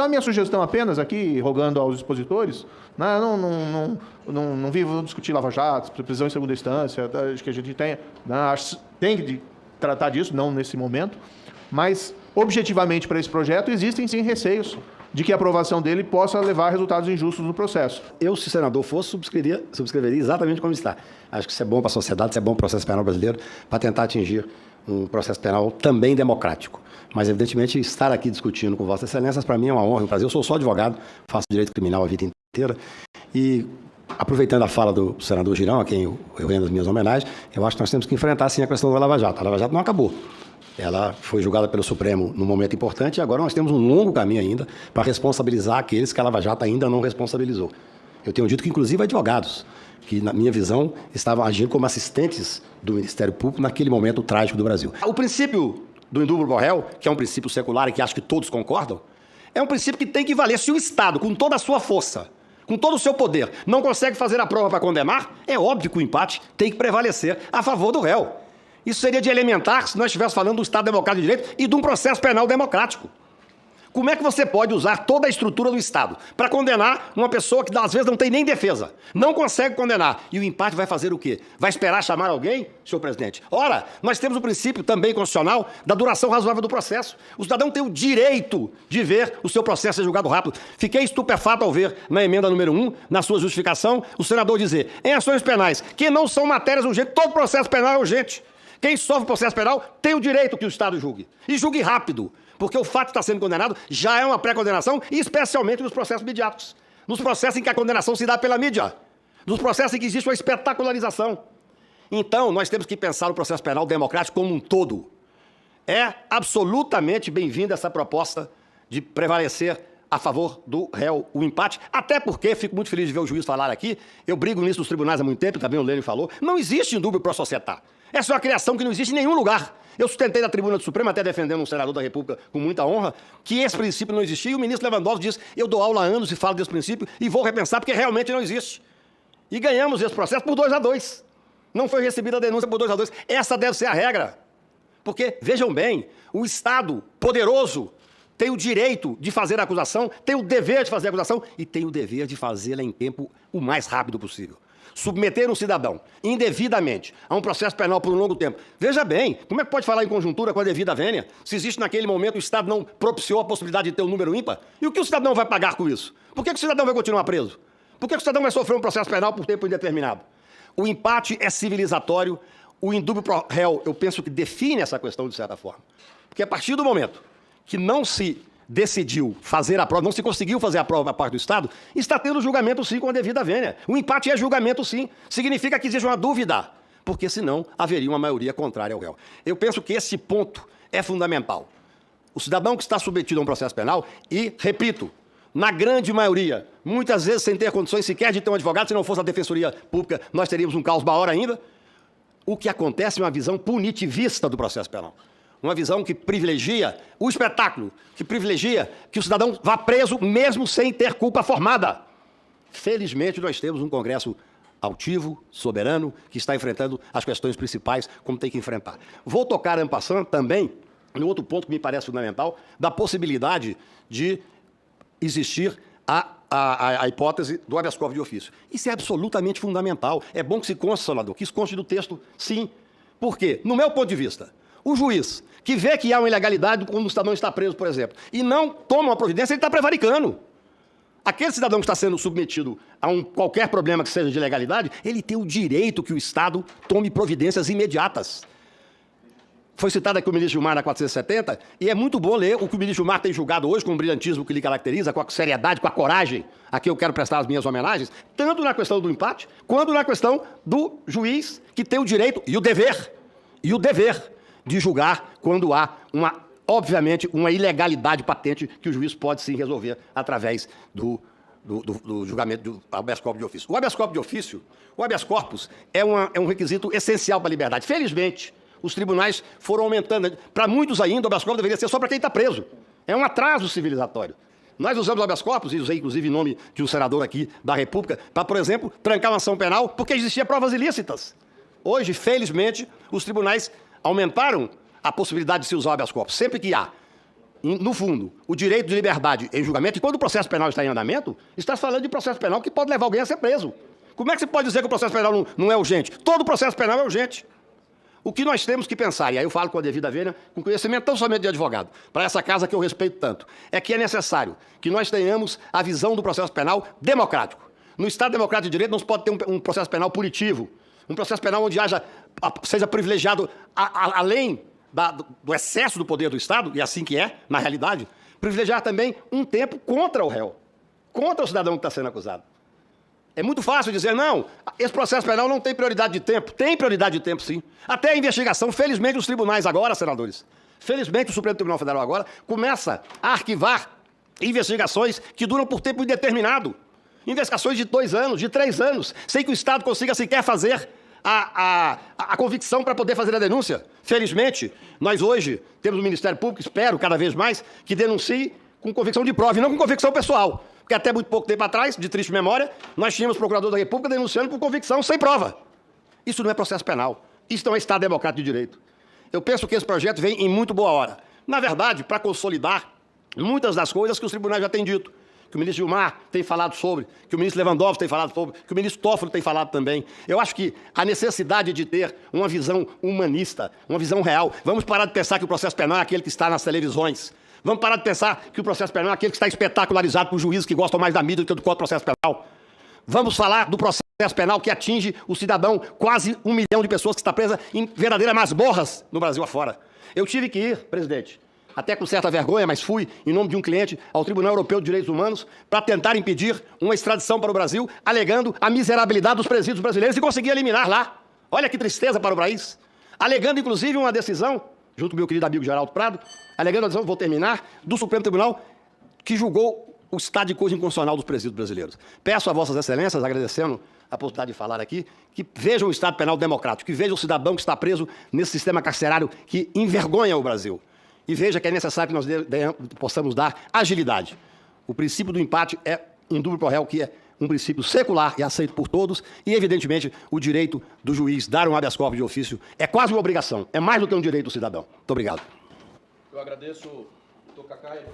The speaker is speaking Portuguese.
Então, a minha sugestão apenas aqui, rogando aos expositores, né, não vivo discutir lava-jato, prisão em segunda instância, acho que a gente tem que tratar disso, não nesse momento, mas, objetivamente, para esse projeto, existem, sim, receios de que a aprovação dele possa levar a resultados injustos no processo. Eu, se senador fosse, subscreveria exatamente como está. Acho que isso é bom para a sociedade, isso é bom para o processo penal brasileiro, para tentar atingir um processo penal também democrático. Mas, evidentemente, estar aqui discutindo com Vossa Excelência, para mim é uma honra, um prazer. Eu sou só advogado, faço direito criminal a vida inteira. E, aproveitando a fala do senador Girão, a quem eu rendo as minhas homenagens, eu acho que nós temos que enfrentar, sim, a questão da Lava Jato. A Lava Jato não acabou. Ela foi julgada pelo Supremo num momento importante e agora nós temos um longo caminho ainda para responsabilizar aqueles que a Lava Jato ainda não responsabilizou. Eu tenho dito que, inclusive, advogados, que, na minha visão, estavam agindo como assistentes do Ministério Público naquele momento trágico do Brasil. O princípio do indúbio pro réu, que é um princípio secular e que acho que todos concordam, é um princípio que tem que valer. Se o Estado, com toda a sua força, com todo o seu poder, não consegue fazer a prova para condenar, é óbvio que o empate tem que prevalecer a favor do réu. Isso seria de elementar se nós estivéssemos falando do Estado Democrático de Direito e de um processo penal democrático. Como é que você pode usar toda a estrutura do Estado para condenar uma pessoa que, às vezes, não tem nem defesa? Não consegue condenar. E o empate vai fazer o quê? Vai esperar chamar alguém, senhor presidente? Ora, nós temos o princípio também constitucional da duração razoável do processo. O cidadão tem o direito de ver o seu processo ser julgado rápido. Fiquei estupefato ao ver, na emenda número 1, na sua justificação, o senador dizer, em ações penais, que não são matérias urgentes, todo processo penal é urgente. Quem sofre processo penal tem o direito que o Estado julgue. E julgue rápido. Porque o fato de estar sendo condenado já é uma pré-condenação, e especialmente nos processos midiáticos. Nos processos em que a condenação se dá pela mídia. Nos processos em que existe uma espetacularização. Então, nós temos que pensar o processo penal democrático como um todo. É absolutamente bem-vinda essa proposta de prevalecer a favor do réu o empate, até porque, fico muito feliz de ver o juiz falar aqui, eu brigo nisso nos tribunais há muito tempo, também o Lênio falou, não existe indúbio pro societá. Essa é uma criação que não existe em nenhum lugar. Eu sustentei na tribuna do Supremo, até defendendo um senador da República com muita honra, que esse princípio não existia, e o ministro Lewandowski disse, eu dou aula há anos e falo desse princípio, e vou repensar, porque realmente não existe. E ganhamos esse processo por 2-2. Não foi recebida a denúncia por 2-2. Essa deve ser a regra. Porque, vejam bem, o Estado poderoso tem o direito de fazer a acusação, tem o dever de fazer a acusação e tem o dever de fazê-la em tempo o mais rápido possível. Submeter um cidadão indevidamente a um processo penal por um longo tempo. Veja bem, como é que pode falar em conjuntura com a devida vênia se existe naquele momento o Estado não propiciou a possibilidade de ter um número ímpar? E o que o cidadão vai pagar com isso? Por que o cidadão vai continuar preso? Por que o cidadão vai sofrer um processo penal por tempo indeterminado? O empate é civilizatório, o indúbio pro réu, eu penso que define essa questão de certa forma. Porque a partir do momento que não se decidiu fazer a prova, não se conseguiu fazer a prova da parte do Estado, está tendo julgamento sim com a devida vênia. O empate é julgamento sim. Significa que existe uma dúvida, porque senão haveria uma maioria contrária ao réu. Eu penso que esse ponto é fundamental. O cidadão que está submetido a um processo penal, e, repito, na grande maioria, muitas vezes sem ter condições sequer de ter um advogado, se não fosse a Defensoria Pública, nós teríamos um caos maior ainda. O que acontece é uma visão punitivista do processo penal. Uma visão que privilegia o espetáculo, que privilegia que o cidadão vá preso mesmo sem ter culpa formada. Felizmente, nós temos um Congresso altivo, soberano, que está enfrentando as questões principais como tem que enfrentar. Vou tocar en passant também no outro ponto que me parece fundamental, da possibilidade de existir a hipótese do habeas corpus de ofício. Isso é absolutamente fundamental. É bom que se conste, senador, que isso conste do texto, sim. Por quê? No meu ponto de vista, o juiz que vê que há uma ilegalidade quando o cidadão está preso, por exemplo, e não toma uma providência, ele está prevaricando. Aquele cidadão que está sendo submetido a qualquer problema que seja de ilegalidade, ele tem o direito que o Estado tome providências imediatas. Foi citado aqui o ministro Gilmar na 470, e é muito bom ler o que o ministro Gilmar tem julgado hoje, com o brilhantismo que lhe caracteriza, com a seriedade, com a coragem, a quem eu quero prestar as minhas homenagens, tanto na questão do empate, quanto na questão do juiz que tem o direito e o dever de julgar quando há, obviamente, uma ilegalidade patente que o juiz pode sim resolver através do julgamento do habeas corpus de ofício. O habeas corpus de ofício, o habeas corpus é um requisito essencial para a liberdade. Felizmente, os tribunais foram aumentando. Para muitos ainda, o habeas corpus deveria ser só para quem está preso. É um atraso civilizatório. Nós usamos o habeas corpus, e usei inclusive em nome de um senador aqui da República, para, por exemplo, trancar uma ação penal porque existiam provas ilícitas. Hoje, felizmente, os tribunais aumentaram a possibilidade de se usar o habeas corpus. Sempre que há no fundo, o direito de liberdade em julgamento, e quando o processo penal está em andamento, está falando de processo penal que pode levar alguém a ser preso. Como é que você pode dizer que o processo penal não é urgente? Todo processo penal é urgente. O que nós temos que pensar, e aí eu falo com a devida vênia, com conhecimento tão somente de advogado, para essa casa que eu respeito tanto, é que é necessário que nós tenhamos a visão do processo penal democrático. No Estado democrático de direito não se pode ter um processo penal punitivo, um processo penal onde seja privilegiado, além do excesso do poder do Estado, e assim que é, na realidade, privilegiar também um tempo contra o réu, contra o cidadão que está sendo acusado. É muito fácil dizer, não, esse processo penal não tem prioridade de tempo. Tem prioridade de tempo, sim. Até a investigação, felizmente, os tribunais agora, senadores, felizmente o Supremo Tribunal Federal agora, começa a arquivar investigações que duram por tempo indeterminado. Investigações de 2 anos, de 3 anos, sem que o Estado consiga sequer fazer a convicção para poder fazer a denúncia. Felizmente, nós hoje temos um Ministério Público, espero cada vez mais, que denuncie com convicção de prova e não com convicção pessoal. Porque até muito pouco tempo atrás, de triste memória, nós tínhamos o procurador da República denunciando por convicção sem prova. Isso não é processo penal. Isso não é Estado democrático de direito. Eu penso que esse projeto vem em muito boa hora. Na verdade, para consolidar muitas das coisas que os tribunais já têm dito, que o ministro Gilmar tem falado sobre, que o ministro Lewandowski tem falado sobre, que o ministro Toffoli tem falado também. Eu acho que a necessidade de ter uma visão humanista, uma visão real. Vamos parar de pensar que o processo penal é aquele que está nas televisões. Vamos parar de pensar que o processo penal é aquele que está espetacularizado por juízes que gostam mais da mídia do que do próprio processo penal. Vamos falar do processo penal que atinge o cidadão, quase 1 milhão de pessoas que está presa em verdadeiras masmorras no Brasil afora. Eu tive que ir, presidente, até com certa vergonha, mas fui, em nome de um cliente, ao Tribunal Europeu de Direitos Humanos para tentar impedir uma extradição para o Brasil, alegando a miserabilidade dos presídios brasileiros e consegui eliminar lá. Olha que tristeza para o país. Alegando, inclusive, uma decisão, junto com o meu querido amigo Geraldo Prado, alegando a decisão, vou terminar, do Supremo Tribunal, que julgou o estado de coisa inconstitucional dos presídios brasileiros. Peço a vossas excelências, agradecendo a possibilidade de falar aqui, que vejam o Estado penal democrático, que vejam o cidadão que está preso nesse sistema carcerário que envergonha o Brasil. E veja que é necessário que nós possamos dar agilidade. O princípio do empate é indúbio pro réu, que é um princípio secular e aceito por todos, e, evidentemente, o direito do juiz dar um habeas corpus de ofício é quase uma obrigação, é mais do que um direito do cidadão. Muito obrigado. Eu agradeço, doutor Cacai.